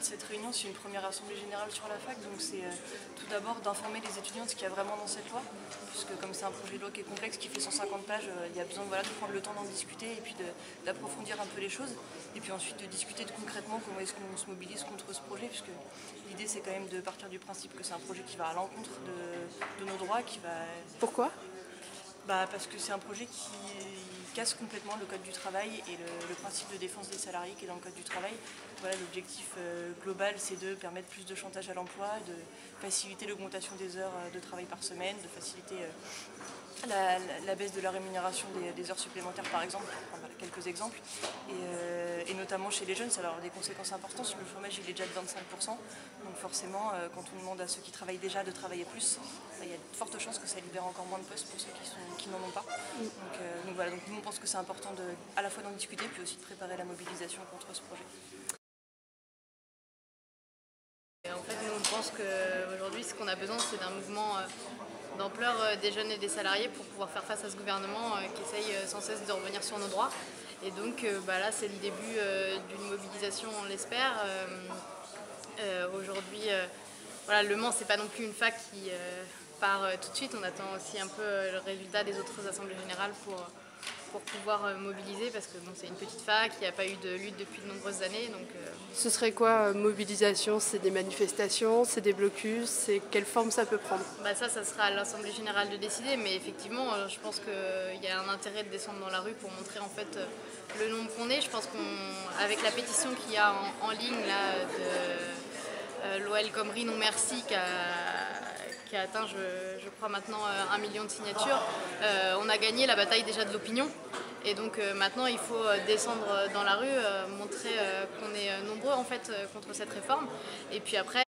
de cette réunion, c'est une première assemblée générale sur la fac, donc c'est tout d'abord d'informer les étudiants de ce qu'il y a vraiment dans cette loi, puisque comme c'est un projet de loi qui est complexe, qui fait 150 pages, il y a besoin de prendre le temps d'en discuter et puis d'approfondir un peu les choses, et puis ensuite de discuter concrètement comment est-ce qu'on se mobilise contre ce projet, puisque l'idée c'est quand même de partir du principe que c'est un projet qui va à l'encontre de nos droits, qui va... Pourquoi? Parce que c'est un projet qui casse complètement le code du travail et le principe de défense des salariés qui est dans le code du travail. Voilà, l'objectif global, c'est de permettre plus de chantage à l'emploi, de faciliter l'augmentation des heures de travail par semaine, de faciliter la baisse de la rémunération des heures supplémentaires par exemple, pour prendre quelques exemples. Et notamment chez les jeunes, ça va avoir des conséquences importantes. Le chômage il est déjà de 25%, donc forcément quand on demande à ceux qui travaillent déjà de travailler plus, il y a de fortes chances que ça libère encore moins de postes pour ceux qui n'en ont pas. Donc voilà, donc nous on pense que c'est important à la fois d'en discuter puis aussi de préparer la mobilisation contre ce projet. Et en fait, nous on pense qu'aujourd'hui ce qu'on a besoin c'est d'un mouvement d'ampleur des jeunes et des salariés pour pouvoir faire face à ce gouvernement qui essaye sans cesse de revenir sur nos droits. Et donc là c'est le début d'une mobilisation, on l'espère. Aujourd'hui, voilà, Le Mans c'est pas non plus une fac qui part tout de suite, on attend aussi un peu le résultat des autres assemblées générales pour pouvoir mobiliser, parce que bon, c'est une petite fac, il n'y a pas eu de lutte depuis de nombreuses années. Donc, Ce serait quoi, mobilisation? C'est des manifestations, c'est des blocus, c'est quelle forme ça peut prendre? ça sera à l'Assemblée générale de décider, mais effectivement, je pense qu'il y a un intérêt de descendre dans la rue pour montrer en fait le nombre qu'on est. Je pense qu'avec la pétition qu'il y a en ligne là, de l'OL Comrie Non Merci, qui a atteint, je crois maintenant, 1 million de signatures, on a gagné la bataille déjà de l'opinion. Et donc maintenant il faut descendre dans la rue, montrer qu'on est nombreux en fait contre cette réforme. Et puis après